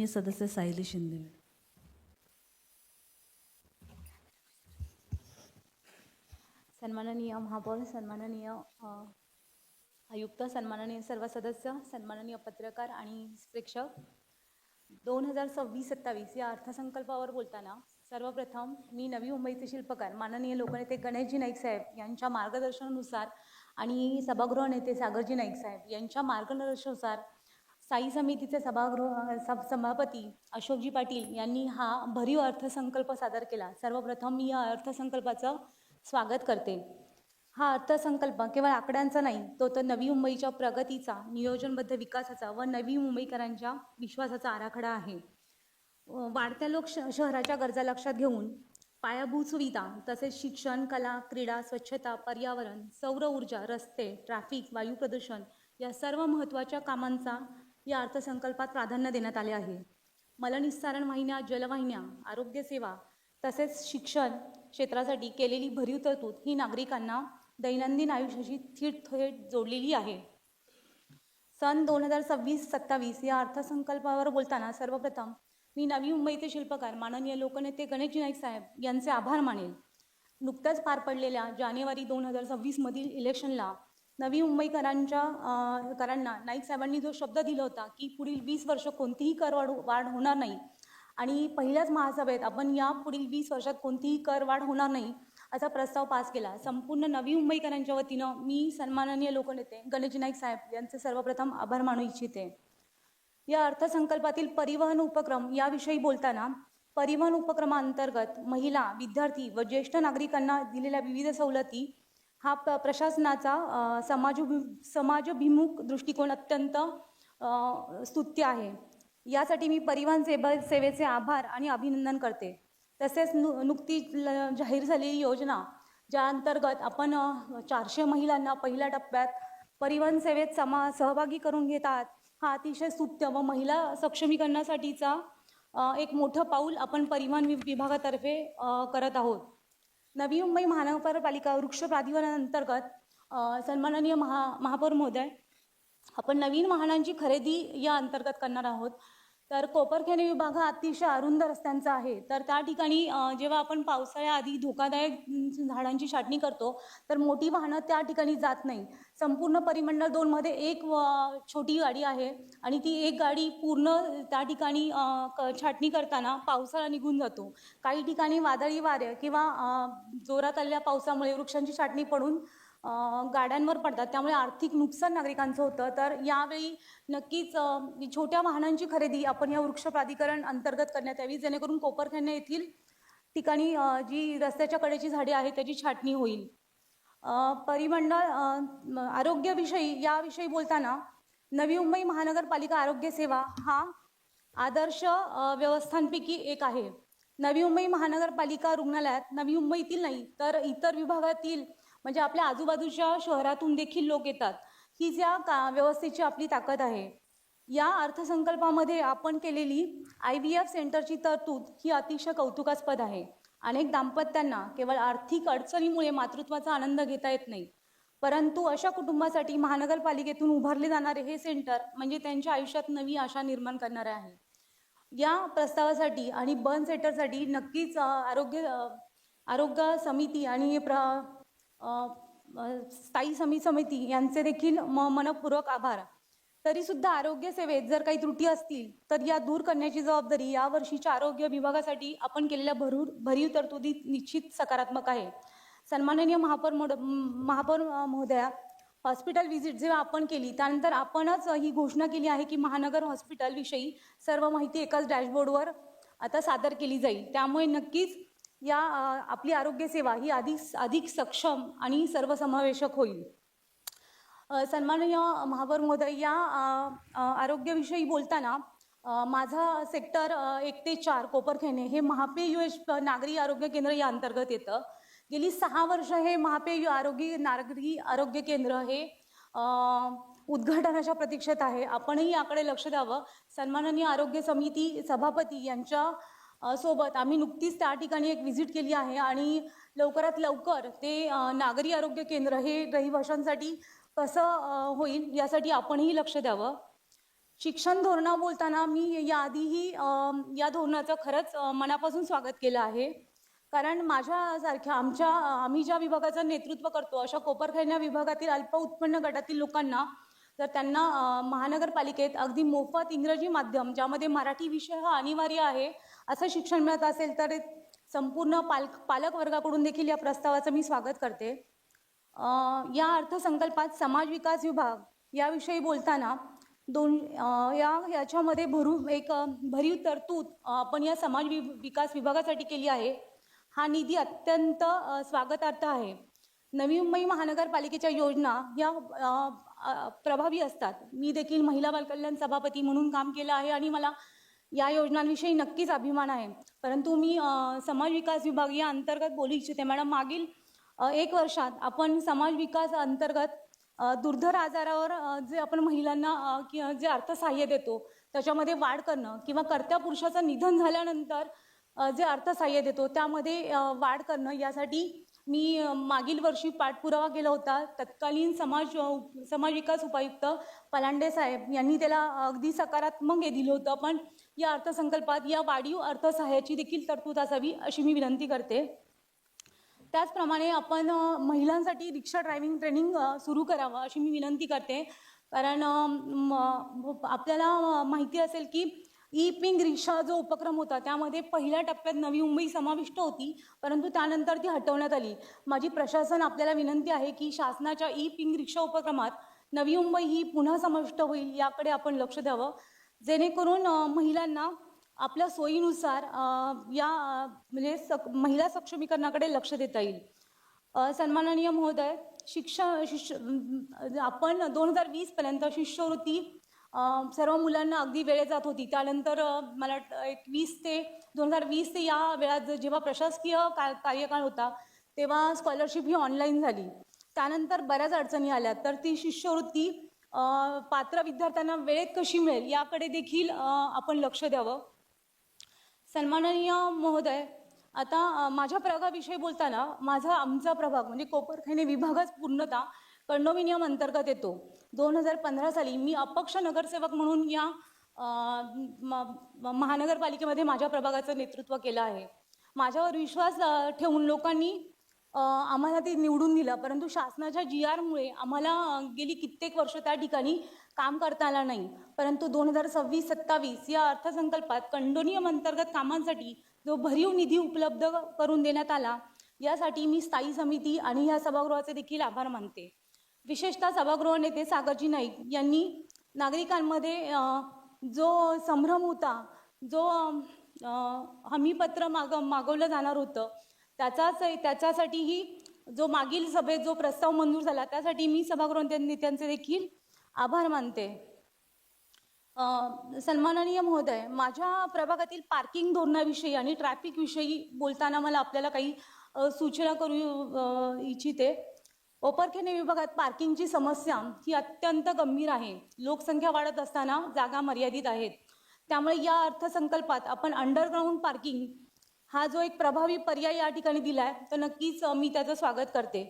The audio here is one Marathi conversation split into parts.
सदस्य सायली शिंदे. सन्माननीय महापौर, सन्माननीय आयुक्त, सन्माननीय सर्व सदस्य, सन्माननीय पत्रकार आणि प्रेक्षक, 2026-27 या अर्थसंकल्पावर बोलताना सर्वप्रथम मी नवी मुंबईचे शिल्पकार माननीय लोकनेते गणेशजी नाईक साहेब यांच्या मार्गदर्शनानुसार आणि सभागृह नेते सागरजी नाईक साहेब यांच्या मार्गदर्शनानुसार स्थायी समितीचे सभापती अशोकजी पाटील यांनी हा भरीव अर्थसंकल्प सादर केला. सर्वप्रथम मी या अर्थसंकल्पाचं स्वागत करते. हा अर्थसंकल्प केवळ आकड्यांचा नाही, तो नवी मुंबईच्या प्रगतीचा, नियोजनबद्ध विकासाचा व नवी मुंबईकरांच्या विश्वासाचा आराखडा आहे. वाढत्या शहराच्या गरजा लक्षात घेऊन पायाभूत सुविधा तसेच शिक्षण, कला, क्रीडा, स्वच्छता, पर्यावरण, सौर ऊर्जा, रस्ते, ट्रॅफिक, वायू प्रदूषण या सर्व महत्त्वाच्या कामांचा या अर्थसंकल्पात प्राधान्य देण्यात आले आहे. मलनिस्सारण वाहिन्या, जलवाहिन्या, आरोग्यसेवा तसेच शिक्षण क्षेत्रासाठी केलेली भरीव तरतूद ही नागरिकांना दैनंदिन आयुष्याशी थेट जोडलेली आहे. सन 2026-27 या अर्थसंकल्पावर बोलताना सर्वप्रथम मी नवी मुंबईचे शिल्पकार माननीय लोकनेते गणेशजी नाईक साहेब यांचे आभार मानेल. नुकत्याच पार पडलेल्या जानेवारी 2026 मधील इलेक्शनला नवी मुंबईकरांना नाईक साहेबांनी जो शब्द दिला होता की पुढील 20 वर्ष कोणतीही वाढ होणार नाही आणि पहिल्याच महासभेत आपण या पुढील 20 वर्षात कोणतीही करवाढ होणार नाही असा प्रस्ताव पास केला. संपूर्ण नवी मुंबईकरांच्या वतीनं मी सन्माननीय लोकनेते गणेशजी नाईक साहेब यांचे सर्वप्रथम आभार मानू इच्छिते. या अर्थसंकल्पातील परिवहन उपक्रम याविषयी बोलताना परिवहन उपक्रमांतर्गत महिला, विद्यार्थी व ज्येष्ठ नागरिकांना दिलेल्या विविध सवलती हा प्रशासनाचा समाजभिमुख दृष्टिकोन अत्यंत स्तुत्य आहे. यासाठी मी परिवहन सेवेचे आभार आणि अभिनंदन करते. तसेच नुकतीच जाहीर झालेली योजना ज्या अंतर्गत आपण 400 महिलांना पहिल्या टप्प्यात परिवहन सेवेत सहभागी करून घेत आहात, हा अतिशय स्तुत्य व महिला सक्षमीकरणासाठीचा एक मोठं पाऊल आपण परिवहन विभागातर्फे करत आहोत. नवी मुंबई महानगरपालिका वृक्ष प्राधिकरणाअंतर्गत सन्माननीय महापौर महोदय, आपण नवीन वाहनांची खरेदी या अंतर्गत करणार आहोत. तर कोपरखैरणे विभाग हा अतिशय अरुंद रस्त्यांचा आहे. तर त्या ठिकाणी जेव्हा आपण पावसाळ्याआधी धोकादायक झाडांची छाटणी करतो तर मोठी वाहनं त्या ठिकाणी जात नाही. संपूर्ण परिमंडळ 2 मध्ये एक छोटी गाडी आहे आणि ती एक गाडी पूर्ण त्या ठिकाणी छाटणी करताना पावसाळा निघून जातो. काही ठिकाणी वादळी वारे किंवा जोरात आलेल्या पावसामुळे वृक्षांची छाटणी पडून गाड्यांवर पडतात, त्यामुळे आर्थिक नुकसान नागरिकांचं होतं. तर यावेळी नक्कीच छोट्या वाहनांची खरेदी आपण या वृक्ष प्राधिकरण अंतर्गत करण्यात यावी, जेणेकरून कोपरखैरणे येथील ठिकाणी जी रस्त्याच्या कडेची झाडे आहेत त्याची छाटणी होईल. परिमंडळ आरोग्याविषयी याविषयी बोलताना नवी मुंबई महानगरपालिका आरोग्य सेवा हा आदर्श व्यवस्थांपैकी एक आहे. नवी मुंबई महानगरपालिका रुग्णालयात नवी मुंबईतील नाही तर इतर विभागातील म्हणजे आपल्या आजूबाजूच्या शहरातून देखील लोक येतात. ही ज्या व्यवस्थेची आपली ताकद आहे. या अर्थसंकल्पामध्ये आपण केलेली IVF सेंटरची तरतूद ही अतिशय कौतुकास्पद आहे. अनेक दाम्पत्यांना केवळ आर्थिक अडचणीमुळे मातृत्वाचा आनंद घेता येत नाही, परंतु अशा कुटुंबासाठी महानगरपालिकेतून उभारले जाणारे हे सेंटर म्हणजे त्यांच्या आयुष्यात नवी आशा निर्माण करणारे आहे. या प्रस्तावासाठी आणि बर्न सेंटरसाठी नक्कीच आरोग्य समिती आणि स्थायी समिती यांचे देखील मनपूर्वक आभार. तरी सुद्धा आरोग्य सेवेत जर काही त्रुटी असतील तर या दूर करण्याची जबाबदारी या वर्षीच्या आरोग्य विभागासाठी आपण केलेल्या भरीव तरतुदी निश्चित सकारात्मक आहे. सन्माननीय महापौर महोदया, हॉस्पिटल व्हिजिट जेव्हा आपण केली त्यानंतर आपणच ही घोषणा केली आहे की महानगर हॉस्पिटल विषयी सर्व माहिती एकाच डॅशबोर्डवर आता सादर केली जाईल. त्यामुळे नक्कीच या आपली आरोग्य सेवा ही अधिक सक्षम आणि सर्वसमावेशक होईल. सन्माननीय महापौर महोदय, या आरोग्याविषयी बोलताना माझा सेक्टर 1 ते 4 कोपरखैरणे हे महापे UH नागरी आरोग्य केंद्र या अंतर्गत येतं. गेली 6 वर्ष हे महापे नागरी आरोग्य केंद्र हे उद्घाटनाच्या प्रतीक्षेत आहे. आपणही याकडे लक्ष द्यावं. सन्माननीय आरोग्य समिती सभापती यांच्या सोबत आम्ही नुकतीच त्या ठिकाणी एक व्हिजिट केली आहे आणि लवकरात लवकर ते नागरी आरोग्य केंद्र हे रहिवाशांसाठी कसं होईल यासाठी आपणही लक्ष द्यावं. शिक्षण धोरणा बोलताना मी याआधीही या धोरणाचं खरंच मनापासून स्वागत केलं आहे. कारण माझ्यासारख्या आम्ही ज्या विभागाचं नेतृत्व करतो अशा कोपरखैरणे विभागातील अल्प उत्पन्न गटातील लोकांना जर त्यांना महानगरपालिकेत अगदी मोफत इंग्रजी माध्यम ज्यामध्ये मराठी विषय हा अनिवार्य आहे असं शिक्षण मिळत असेल तर संपूर्ण पालक वर्गाकडून देखील या प्रस्तावाचं मी स्वागत करते. या अर्थसंकल्पात समाज विकास विभाग याविषयी बोलताना याच्यामध्ये भरीव तरतूद आपण या समाज विकास विभागासाठी केली आहे. हा निधी अत्यंत स्वागतार्ह आहे. नवी मुंबई महानगरपालिकेच्या योजना या प्रभावी असतात. मी देखील महिला बालकल्याण सभापती म्हणून काम केलं आहे आणि मला या योजनांविषयी नक्कीच अभिमान आहे. परंतु मी समाज विकास विभाग या अंतर्गत बोलू इच्छिते. मॅडम, मागील 1 वर्षात आपण समाज विकास अंतर्गत दुर्धर आजारावर जे आपण महिलांना जे अर्थसहाय्य देतो त्याच्यामध्ये वाढ करणं किंवा कर्त्या पुरुषाचं निधन झाल्यानंतर जे अर्थसहाय्य देतो त्यामध्ये वाढ करणं यासाठी मी मागील वर्षी पाठपुरावा केला होता. तत्कालीन समाज विकास उपायुक्त पलांडे साहेब यांनी त्याला अगदी सकारात्मक हे दिलं होतं. पण या अर्थसंकल्पात या वाढीव अर्थसहाय्याची देखील तरतूद असावी अशी मी विनंती करते. त्याचप्रमाणे आपण महिलांसाठी रिक्षा ड्रायव्हिंग ट्रेनिंग सुरू करावं अशी मी विनंती करते. कारण आपल्याला माहिती असेल की ई पिंक रिक्षा जो उपक्रम होता त्यामध्ये पहिल्या टप्प्यात नवी मुंबई समाविष्ट होती, परंतु त्यानंतर ती हटवण्यात आली. माझी प्रशासन आपल्याला विनंती आहे की शासनाच्या ई पिंक रिक्षा उपक्रमात नवी मुंबई ही पुन्हा समाविष्ट होईल याकडे आपण लक्ष द्यावं, जेणेकरून महिलांना आपल्या सोयीनुसार म्हणजे महिला सक्षमीकरणाकडे लक्ष देता येईल. सन्माननीय महोदय, आपण 2020 पर्यंत शिष्यवृत्ती सर्व मुलांना अगदी वेळेत जात होती. त्यानंतर मला 2020 ते या वेळात जेव्हा प्रशासकीय कार्यकाळ होता तेव्हा स्कॉलरशिप ही ऑनलाईन झाली. त्यानंतर बऱ्याच अडचणी आल्या. तर ती शिष्यवृत्ती पात्र विद्यार्थ्यांना वेळेत कशी मिळेल याकडे देखील आपण लक्ष द्यावं. सन्माननीय महोदय, आता माझ्या प्रभागाविषयी बोलताना आमचा प्रभाग म्हणजे कोपरखैरणे विभागच पूर्णतः कंडोमिनियम अंतर्गत येतो. 2015 साली मी अपक्ष नगरसेवक म्हणून या महानगरपालिकेमध्ये माझ्या प्रभागाचं नेतृत्व केलं आहे. माझ्यावर विश्वास ठेवून लोकांनी आम्हाला ते निवडून दिलं, परंतु शासनाच्या GR मुळे आम्हाला गेली कित्येक वर्ष त्या ठिकाणी काम करता आलं नाही. परंतु 2026-27 या अर्थसंकल्पात कंडोनियम अंतर्गत कामांसाठी जो भरीव निधी उपलब्ध करून देण्यात आला यासाठी मी स्थायी समिती आणि या सभागृहाचे देखील आभार मानते. विशेषतः सभागृह नेते सागरजी नाईक यांनी नागरिकांमध्ये जो संभ्रम होता, जो हमीपत्र मागवलं जाणार होतं त्याच्यासाठीही जो मागील सभेत जो प्रस्ताव मंजूर झाला त्यासाठी मी सभागृह नेत्यांचे देखील आभार मानते. सन्माननीय महोदय, माझ्या प्रभागातील पार्किंग धोरणाविषयी आणि ट्रॅफिक विषयी बोलताना मला आपल्याला काही सूचना करू इच्छिते. कोपरखैरणे विभागात पार्किंगची समस्या ही अत्यंत गंभीर आहे. लोकसंख्या वाढत असताना जागा मर्यादित आहेत. त्यामुळे या अर्थसंकल्पात आपण अंडरग्राऊंड पार्किंग हा जो एक प्रभावी पर्याय या ठिकाणी दिलाय तर नक्कीच मी त्याचं स्वागत करते.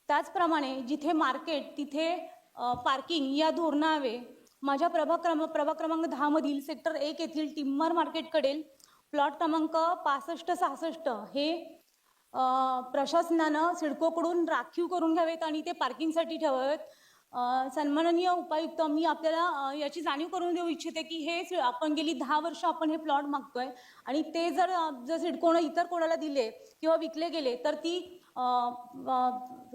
त्याचप्रमाणे जिथे मार्केट तिथे पार्किंग या धोरणावे माझ्या प्रभाग क्रमांक 10 मधील सेक्टर 1 येथील टिम्बर मार्केटकडे प्लॉट क्रमांक 65-66 हे प्रशासनानं सिडकोकडून राखीव करून घ्यावेत आणि ते पार्किंगसाठी ठेवावेत. सन्माननीय उपायुक्त, मी आपल्याला याची जाणीव करून देऊ इच्छिते की हे आपण गेली 10 वर्ष आपण हे प्लॉट मागतोय आणि ते जर सिडकोनं इतर कोणाला दिले किंवा विकले गेले तर ती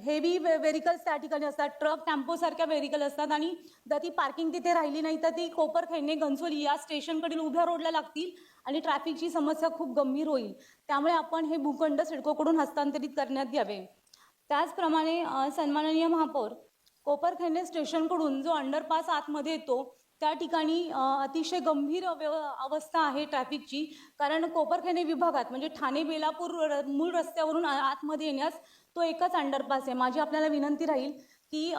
हेवी व्हेरिकल्स त्या ठिकाणी असतात, ट्रक टेम्पो सारख्या व्हेरिकल असतात आणि जर ती पार्किंग तिथे राहिली नाही तर ती कोपरखैरणे घनसोली या स्टेशनकडील उभ्या रोडला लागतील आणि ट्रॅफिकची समस्या खूप गंभीर होईल. त्यामुळे आपण हे भूखंड सिडकोकडून हस्तांतरित करण्यात यावे. त्याचप्रमाणे सन्माननीय महापौर, कोपरखैरणे स्टेशनकडून जो अंडरपास आतमध्ये येतो त्या ठिकाणी अतिशय गंभीर अवस्था आहे ट्रॅफिकची. कारण कोपरखैरणे विभागात म्हणजे ठाणे बेलापूर मूळ रस्त्यावरून आतमध्ये येण्यास तो एकच अंडरपास आहे. माझी आपल्याला विनंती राहील की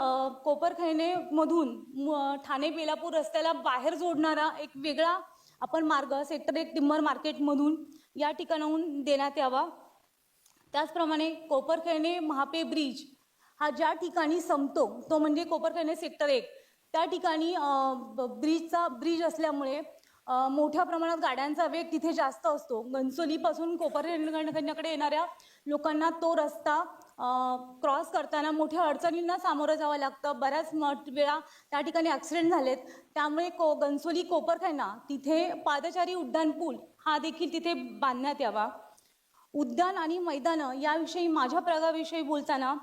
कोपरखैरणे मधून ठाणे बेलापूर रस्त्याला बाहेर जोडणारा एक वेगळा आपण मार्ग सेक्टर 1 टिम्बर मार्केटमधून या ठिकाणाहून देण्यात यावा. त्याचप्रमाणे कोपरखैरणे महापे ब्रिज हा ज्या ठिकाणी संपतो तो म्हणजे कोपरखैरणे सेक्टर 1 त्या ठिकाणी ब्रिज असल्यामुळे मोठ्या प्रमाणात गाड्यांचा वेग तिथे जास्त असतो. घणसोलीपासून कोपरखैरण्याकडे येणाऱ्या लोकांना तो रस्ता क्रॉस करताना मोठ्या अडचणींना सामोरं जावं लागतं. बऱ्याच वेळा त्या ठिकाणी ॲक्सिडेंट झालेत. त्यामुळे घणसोली कोपरखैरणे तिथे पादचारी उड्डाण पूल हा देखील तिथे बांधण्यात यावा. उद्यान आणि मैदानं याविषयी माझ्या प्रभागाविषयी बोलताना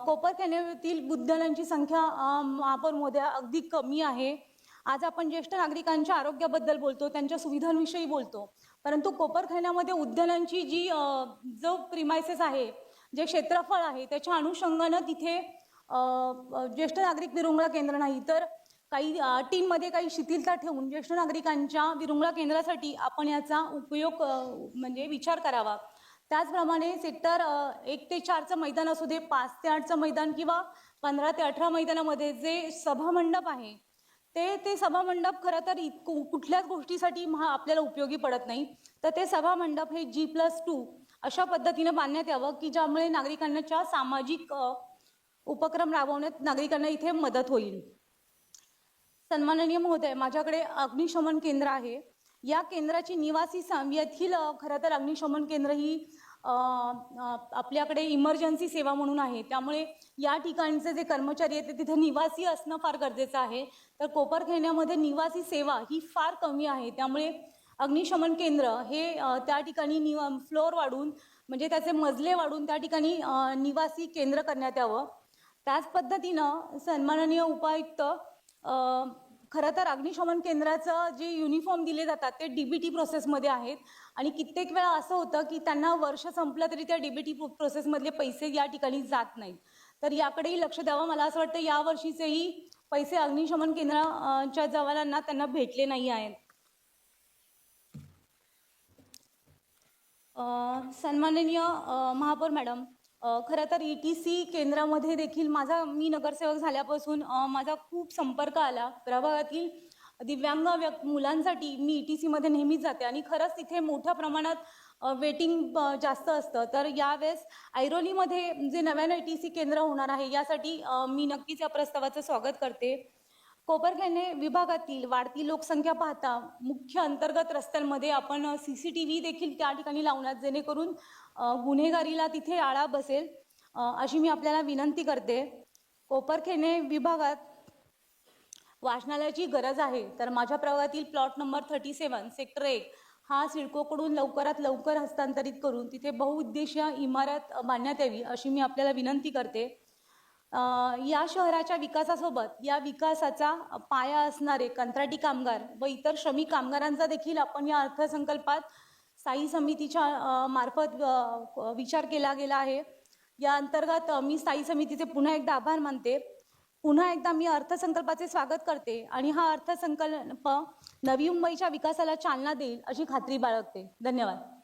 कोपरखैरण्यातील उद्यानांची संख्या महापौर महोदया अगदी कमी आहे. आज आपण ज्येष्ठ नागरिकांच्या आरोग्याबद्दल बोलतो, त्यांच्या सुविधांविषयी बोलतो, परंतु कोपरखैरण्यामध्ये उद्यानांची जो प्रिमायसेस आहे, जे क्षेत्रफळ आहे, त्याच्या अनुषंगानं तिथे ज्येष्ठ नागरिक विरंगुळा केंद्र नाही, तर काही टीममध्ये काही शिथिलता ठेवून ज्येष्ठ नागरिकांच्या विरंगुळा केंद्रासाठी आपण याचा उपयोग म्हणजे विचार करावा. त्याचप्रमाणे सेक्टर 1 ते 4चं मैदान असू दे, 5 ते 8चं मैदान किंवा 15 ते 18 मैदानामध्ये जे सभामंडप आहे ते सभामंडप खरं तर कुठल्याच गोष्टीसाठी आपल्याला उपयोगी पडत नाही. तर ते सभामंडप हे G+2 अशा पद्धतीने बांधण्यात यावं की ज्यामुळे नागरिकांच्या सामाजिक उपक्रम राबवण्यात नागरिकांना इथे मदत होईल. सन्माननीय महोदय, माझ्याकडे अग्निशमन केंद्र आहे. या केंद्राची निवासी येथील खरं तर अग्निशमन केंद्र ही आपल्याकडे इमर्जन्सी सेवा म्हणून आहे. त्यामुळे या ठिकाणचे जे कर्मचारी आहेत ते तिथे निवासी असणं फार गरजेचं आहे. तर कोपरखैरण्यामध्ये निवासी सेवा ही फार कमी आहे. त्यामुळे अग्निशमन केंद्र हे त्या ठिकाणी फ्लोअर वाढून म्हणजे त्याचे मजले वाढून त्या ठिकाणी निवासी केंद्र करण्यात यावं. त्याच पद्धतीनं सन्माननीय उपायुक्त, खरं तर अग्निशमन केंद्राचं जे युनिफॉर्म दिले जातात ते DBT प्रोसेसमध्ये आहेत आणि कित्येक वेळा असं होतं की त्यांना वर्ष संपलं तरी त्या DBT प्रोसेसमधले पैसे या ठिकाणी जात नाहीत. तर याकडेही लक्ष द्यावं. मला असं वाटतं या वर्षीचेही पैसे अग्निशमन केंद्राच्या जवानांना त्यांना भेटले नाही आहेत. सन्माननीय महापौर मॅडम, खरं तर ETC केंद्रामध्ये देखील मी नगरसेवक झाल्यापासून माझा खूप संपर्क आला. प्रभागातील दिव्यांग मुलांसाठी मी ETC मध्ये नेहमीच जाते आणि खरंच तिथे मोठ्या प्रमाणात वेटिंग जास्त असतं. तर यावेळेस ऐरोलीमध्ये जे नव्यानं ETC केंद्र होणार आहे यासाठी मी नक्कीच या प्रस्तावाचं स्वागत करते. कोपरखैरणे विभागातील वाढती लोकसंख्या पाहता मुख्य अंतर्गत रस्त्यांमध्ये आपण CCTV देखील त्या ठिकाणी लावण्यात, जेणेकरून गुन्हेगारीला तिथे आळा बसेल अशी मी आपल्याला विनंती करते. कोपरखैरणे विभागात वाचनालयाची गरज आहे. तर माझ्या प्रभागातील प्लॉट नंबर 37 सेक्टर 1 हा सिडकोकडून लवकरात लवकर हस्तांतरित करून तिथे बहुउद्देशीय इमारत बांधण्यात यावी अशी मी आपल्याला विनंती करते. या शहराच्या विकासासोबत या विकासाचा पाया असणारे कंत्राटी कामगार व इतर श्रमिक कामगारांचा देखील आपण या अर्थसंकल्पात स्थायी समितीच्या मार्फत विचार केला गेला आहे. या अंतर्गत मी स्थायी समितीचे पुन्हा एकदा आभार मानते. पुन्हा एकदा मी अर्थसंकल्पाचे स्वागत करते आणि हा अर्थसंकल्प नवी मुंबईच्या विकासाला चालना देईल अशी खात्री बाळगते. धन्यवाद.